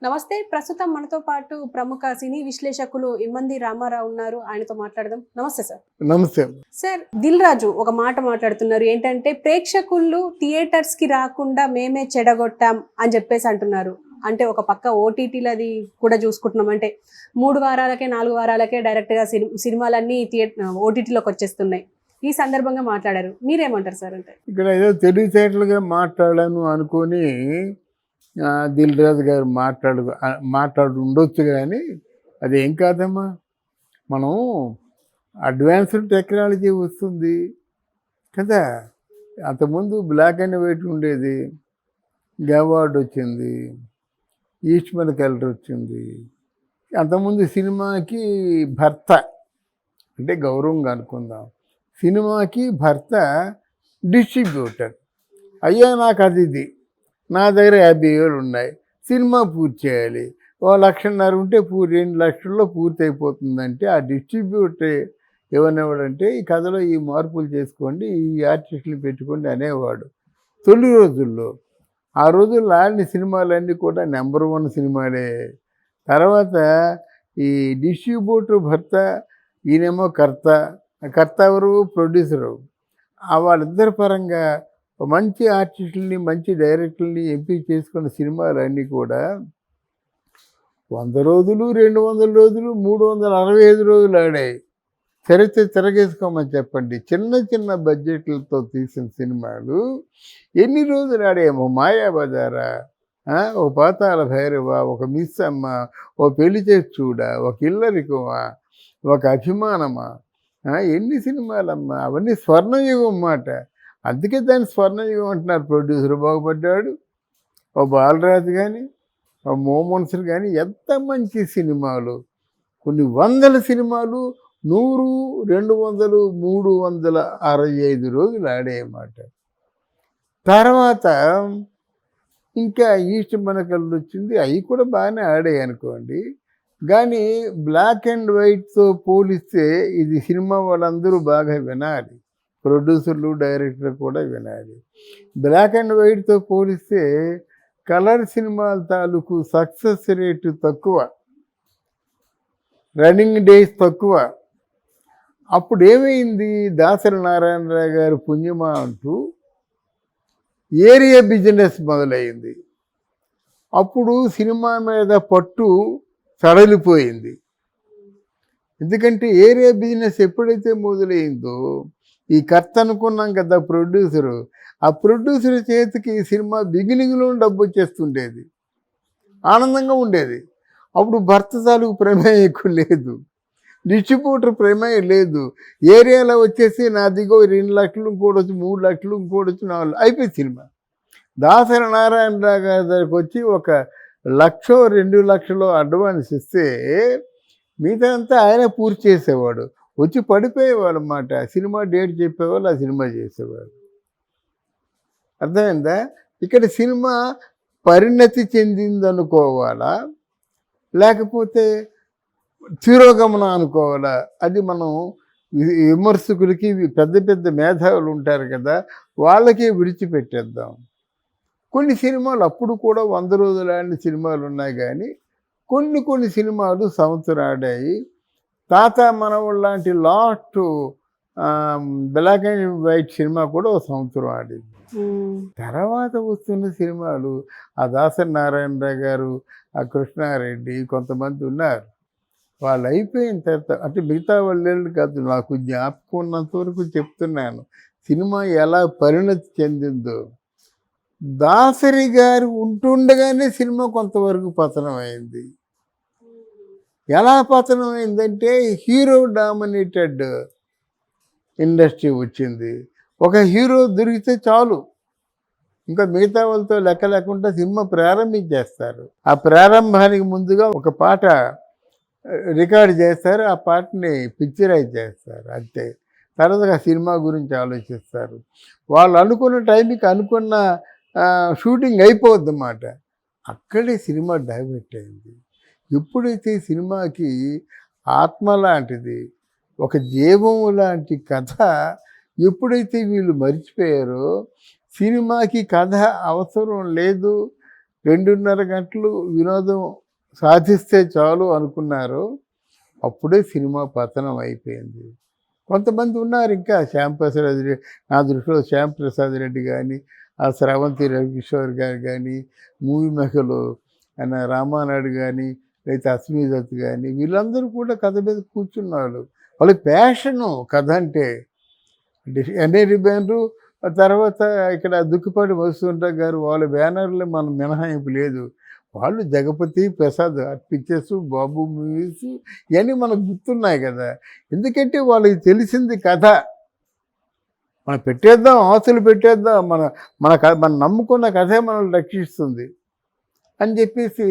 నమస్తే. ప్రస్తుతం మనతో పాటు ప్రముఖ సినీ విశ్లేషకులు ఇమ్మంది రామారావు ఉన్నారు. ఆయనతో మాట్లాడదాం. నమస్తే సార్. నమస్తే. సార్, దిల్ రాజు ఒక మాట మాట్లాడుతున్నారు. ఏంటంటే ప్రేక్షకులు థియేటర్స్ కి రాకుండా మేమే చెడగొట్టాం అని చెప్పేసి అంటున్నారు. అంటే ఒక పక్క ఓటీటీలు అది కూడా చూసుకుంటున్నాం. అంటే 3 వారాలకే 4 వారాలకే డైరెక్ట్ గా సినిమాలన్నీ ఓటీటీలోకి వచ్చేస్తున్నాయి. ఈ సందర్భంగా మాట్లాడారు. మీరేమంటారు సార్? అంటే ఇక్కడ ఏదో తెలివితేటలుగా మాట్లాడాను అనుకొని దిల్ రాజు గారు మాట్లాడు ఉండొచ్చు, కానీ అదేం కాదమ్మా. మనం అడ్వాన్స్డ్ టెక్నాలజీ వస్తుంది కదా. అంతకుముందు బ్లాక్ అండ్ వైట్ ఉండేది, గవార్డ్ వచ్చింది, ఈస్ట్మన్ కలర్ వచ్చింది. అంతకుముందు సినిమాకి భర్త అంటే గౌరవంగా అనుకుందాం, సినిమాకి భర్త డిస్ట్రిబ్యూటర్. అయ్యా నాకు అది నా దగ్గర 50,000 ఉన్నాయి, సినిమా పూర్తి చేయాలి, 1,50,000 ఉంటే 2 లక్షల్లో పూర్తి అయిపోతుందంటే ఆ డిస్ట్రిబ్యూటర్ ఏమనేవాడంటే ఈ కథలో ఈ మార్పులు చేసుకోండి, ఈ ఆర్టిస్టులు పెట్టుకోండి అనేవాడు తొలి రోజుల్లో. ఆ రోజుల్లో ఆడిన సినిమాలన్నీ కూడా నెంబర్ 1 సినిమాలే. తర్వాత ఈ డిస్ట్రిబ్యూటర్ భర్త, ఈయనేమో కర్త ఎవరు, ప్రొడ్యూసరు. వాళ్ళిద్దరి పరంగా మంచి ఆర్టిస్టులని మంచి డైరెక్టర్ని ఎంపిక చేసుకున్న సినిమాలన్నీ కూడా 100 రోజులు, 200 రోజులు, 365 రోజులు ఆడాయి. చరిత్ర తిరగేసుకోమని చెప్పండి. చిన్న చిన్న బడ్జెట్లతో తీసిన సినిమాలు ఎన్ని రోజులు ఆడాయేమో. మాయాబజారా, ఓ పాతాళ భైరవ, ఒక మిస్ అమ్మ, ఓ పెళ్లి చేసి చూడ, ఒక ఇల్లరికమా, ఒక అభిమానమా, ఎన్ని సినిమాలమ్మా. అవన్నీ స్వర్ణయుగం మాట. అందుకే దాన్ని స్వర్ణయుగం అంటున్నారు. ప్రొడ్యూసర్ బాగుపడ్డాడు, ఓ బాలరాజు కానీ, ఓ మోమన్సులు కానీ, ఎంత మంచి సినిమాలు. కొన్ని వందల సినిమాలు 100, 200, 365 రోజులు ఆడేయమాట. తర్వాత ఇంకా ఈస్ట్ మనకల్లు వచ్చింది, అవి కూడా బాగానే ఆడాయి అనుకోండి. కానీ బ్లాక్ అండ్ వైట్తో పోలిస్తే ఇది సినిమా వాళ్ళందరూ బాగా వినాలి, ప్రొడ్యూసర్లు డైరెక్టర్ కూడా వినాలి. బ్లాక్ అండ్ వైట్తో పోలిస్తే కలర్ సినిమాల తాలూకు సక్సెస్ రేటు తక్కువ, రన్నింగ్ డేస్ తక్కువ. అప్పుడు ఏమైంది, దాసరి నారాయణరావు గారు పుణ్యమా అంటూ ఏరియా బిజినెస్ మొదలైంది. అప్పుడు సినిమా మీద పట్టు సడలిపోయింది. ఎందుకంటే ఏరియా బిజినెస్ ఎప్పుడైతే మొదలైందో, ఈ కర్త అనుకున్నాం కదా ప్రొడ్యూసరు, ఆ ప్రొడ్యూసర్ చేతికి సినిమా బిగినింగ్లో డబ్బు వచ్చేస్తుండేది, ఆనందంగా ఉండేది. అప్పుడు భర్త తాలూకు ప్రమేయం ఎక్కువ లేదు, డిస్ట్రిబ్యూటర్ ప్రమేయం లేదు. ఏరియాలో వచ్చేసి నా దిగో 2 లక్షలు ఇంకోడొచ్చు, 3 లక్షలు ఇంకోడొచ్చు, 4 అయిపోయి సినిమా. దాసరి నారాయణరావు గారి దగ్గరికి వచ్చి 1,00,000 2 లక్షలు అడ్వాన్స్ ఇస్తే మిగతా అంతా ఆయన పూర్తి చేసేవాడు. వచ్చి పడిపోయేవాడు అన్నమాట. సినిమా డేట్ చెప్పేవాళ్ళు, ఆ సినిమా చేసేవాడు. అర్థమైందా? ఇక్కడ సినిమా పరిణతి చెందిందనుకోవాలా, లేకపోతే తిరోగమనం అనుకోవాలా? అది మనం విమర్శకులకి, పెద్ద పెద్ద మేధావులు ఉంటారు కదా, వాళ్ళకే విడిచిపెట్టేద్దాం. కొన్ని సినిమాలు అప్పుడు కూడా 100 రోజులు ఆడిన సినిమాలు ఉన్నాయి, కానీ కొన్ని సినిమాలు సంవత్సరం ఆడాయి. తాత మనవడు లాంటి last black and white cinema కూడా 1 సంవత్సరం ఆడింది. తర్వాత వస్తున్న సినిమాలు ఆ దాసరి నారాయణరావు గారు, ఆ కృష్ణారెడ్డి, కొంతమంది ఉన్నారు. వాళ్ళు అయిపోయిన తర్వాత, అంటే మిగతా వాళ్ళు కాదు, నాకు జ్ఞాపకం ఉన్నంత వరకు చెప్తున్నాను సినిమా ఎలా పరిణతి చెందిందో. దాసరి గారు ఉంటుండగానే సినిమా కొంతవరకు పతనం అయింది. ఎలా పతనం అయిందంటే హీరో డామినేటెడ్ ఇండస్ట్రీ వచ్చింది. ఒక హీరో దొరికితే చాలు, ఇంకా మిగతా వాళ్ళతో లెక్క లేకుండా సినిమా ప్రారంభించేస్తారు. ఆ ప్రారంభానికి ముందుగా ఒక పాట రికార్డ్ చేస్తారు, ఆ పాటని పిక్చరైజ్ చేస్తారు, అంతే. తర్వాత ఆ సినిమా గురించి ఆలోచిస్తారు. వాళ్ళు అనుకున్న టైంకి అనుకున్న షూటింగ్ అయిపోద్ది అన్నమాట. అక్కడే సినిమా డైవర్ట్ అయింది. ఎప్పుడైతే సినిమాకి ఆత్మ లాంటిది, ఒక జీవం లాంటి కథ ఎప్పుడైతే వీళ్ళు మర్చిపోయారో, సినిమాకి కథ అవసరం లేదు, 2.5 గంటలు వినోదం సాధిస్తే చాలు అనుకున్నారు, అప్పుడే సినిమా పతనం అయిపోయింది. కొంతమంది ఉన్నారు ఇంకా, శ్యాంప్రసాద్ రెడ్డి, నా దృష్టిలో శ్యాంప్రసాద్ రెడ్డి కానీ, ఆ స్రవంతి రవికిషోర్ గారు కానీ, మూవీ మెహలు ఆయన రామానాయుడు కానీ, లేకపోతే అశ్మీ దత్ కానీ, వీళ్ళందరూ కూడా కథ మీద కూర్చున్నారు. వాళ్ళ ప్యాషను కథ అంటే. ఎన్ఏ బ్యానరు, తర్వాత ఇక్కడ దుక్కిపాటి మధుసూదన్ గారు, వాళ్ళ బ్యానర్లో మన మినహాయింపు లేదు. వాళ్ళు జగపతి ప్రసాద్ పిక్చర్స్, బాబు మూవీస్, ఇవన్నీ మనకు గుర్తున్నాయి కదా. ఎందుకంటే వాళ్ళకి తెలిసింది కథ. మనం పెట్టేద్దాం, ఆస్తులు పెట్టేద్దాం, మన నమ్ముకున్న కథే మనల్ని రక్షిస్తుంది అని చెప్పేసి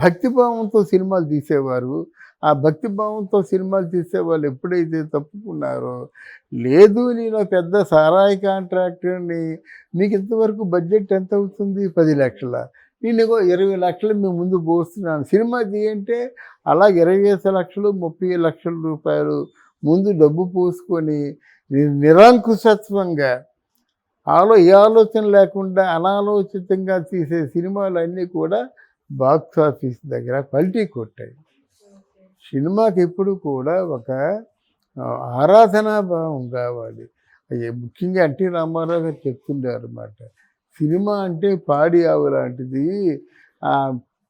భక్తిభావంతో సినిమాలు తీసేవారు. ఆ భక్తిభావంతో సినిమాలు తీసేవాళ్ళు ఎప్పుడైతే తప్పుకున్నారో, లేదు నేను పెద్ద సారాయి కాంట్రాక్టర్ని, మీకు ఇంతవరకు బడ్జెట్ ఎంత అవుతుంది, 10 లక్షల, నేను 20 లక్షలు మీ ముందు పోస్తున్నాను, సినిమా తీయంటే అలా 25 లక్షలు 30 లక్షల రూపాయలు ముందు డబ్బు పోసుకొని నిరంకుశత్వంగా ఏ ఆలోచన లేకుండా అనాలోచితంగా తీసే సినిమాలు అన్నీ కూడా బాక్స్ ఆఫీస్ దగ్గర పల్టీ కొట్టాయి. సినిమాకి ఎప్పుడు కూడా ఒక ఆరాధనా భావం కావాలి. ముఖ్యంగా ఎన్టీ రామారావు గారు చెప్తుంటారు అన్నమాట, సినిమా అంటే పాడి ఆవు లాంటిది,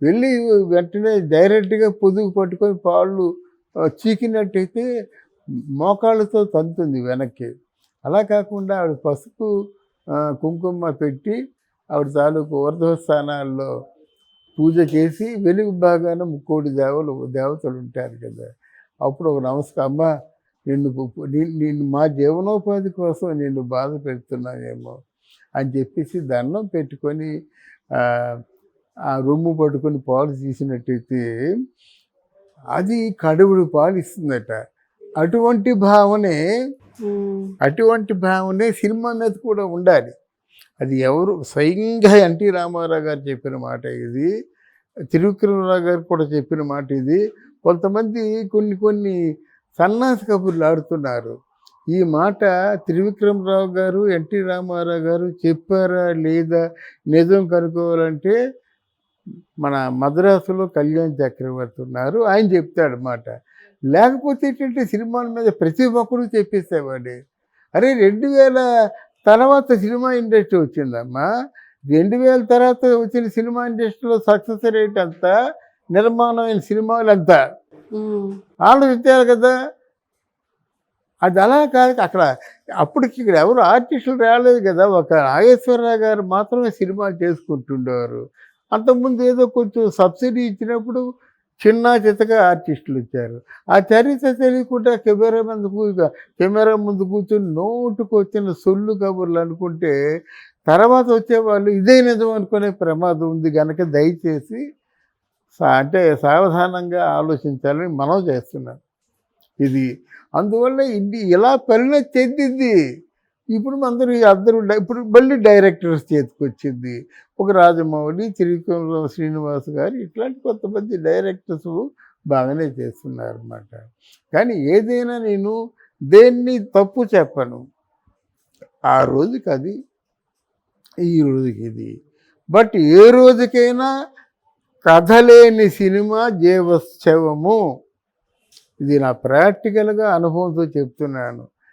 వెళ్ళి వెంటనే డైరెక్ట్గా పొదుగు పట్టుకొని పాళ్ళు చీకినట్టయితే మోకాళ్ళతో తంతుంది వెనక్కి. అలా కాకుండా ఆవిడ పసుపు కుంకుమ పెట్టి ఆవిడ తాలూకు ఊర్ధ్వస్థానాల్లో పూజ చేసి వెలుగు భాగాన ముక్కోటి దేవతలు ఉంటారు కదా, అప్పుడు ఒక నమస్కారం, అమ్మ నిన్ను మా జీవనోపాధి కోసం నిన్ను బాధ పెడుతున్నానేమో అని చెప్పేసి దండం పెట్టుకొని ఆ రొమ్ము పట్టుకొని పాలు తీసినట్టయితే అది కడువుడు పాలు ఇస్తుందట. అటువంటి భావనే సినిమా మీద కూడా ఉండాలి. అది ఎవరు స్వయంగా ఎన్టీ రామారావు గారు చెప్పిన మాట ఇది, త్రివిక్రమరావు గారు కూడా చెప్పిన మాట ఇది. కొంతమంది కొన్ని సన్నాసి కబుర్లు ఆడుతున్నారు. ఈ మాట త్రివిక్రమరావు గారు, ఎన్టీ రామారావు గారు చెప్పారా లేదా నిజం కనుక్కోవాలంటే మన మద్రాసులో కళ్యాణ్ చక్రవర్తి ఉన్నారు, ఆయన చెప్తాడు మాట. లేకపోతే ఏంటంటే సినిమాల మీద ప్రతి ఒక్కరు చెప్పేసేవాడే. అరే 2000 తర్వాత సినిమా ఇండస్ట్రీ వచ్చిందమ్మా, 2000 తర్వాత వచ్చిన సినిమా ఇండస్ట్రీలో సక్సెస్ రేట్ ఎంత, నిర్మాణమైన సినిమాలు ఎంత ఆలోచించారు కదా. అది అలా కాదు, అప్పటికి ఇక్కడ ఎవరు ఆర్టిస్టులు రాలేదు కదా, ఒక నాగేశ్వరరావు గారు మాత్రమే సినిమాలు చేసుకుంటుండేవారు. అంతకుముందు ఏదో కొంచెం సబ్సిడీ ఇచ్చినప్పుడు చిన్న చిత్తగా ఆర్టిస్టులు వచ్చారు. ఆ చరిత్ర తెలియకుండా కెమెరా ముందు కూర్చొని నోటుకు వచ్చిన సొల్లు కబుర్లు అనుకుంటే తర్వాత వచ్చేవాళ్ళు ఇదే నిజం అనుకునే ప్రమాదం ఉంది కనుక దయచేసి అంటే సావధానంగా ఆలోచించాలని మనం చేస్తున్నాం. ఇది అందువల్ల ఇలా పరిణతి చెందింది. ఇప్పుడు ఇప్పుడు మళ్ళీ డైరెక్టర్స్ చేతికి వచ్చింది. ఒక రాజమౌళి, త్రివిక్రమ శ్రీనివాస్ గారు, ఇట్లాంటి కొంతమంది డైరెక్టర్స్ బాగానే చేస్తున్నారు అన్నమాట. కానీ ఏదైనా నేను దేన్ని తప్పు చెప్పను. ఆ రోజుకి అది, ఈ రోజుకి ఇది. బట్ ఏ రోజుకైనా కథ లేని సినిమా జీవోత్సవము. ఇది నా ప్రాక్టికల్గా అనుభవంతో చెప్తున్నాను.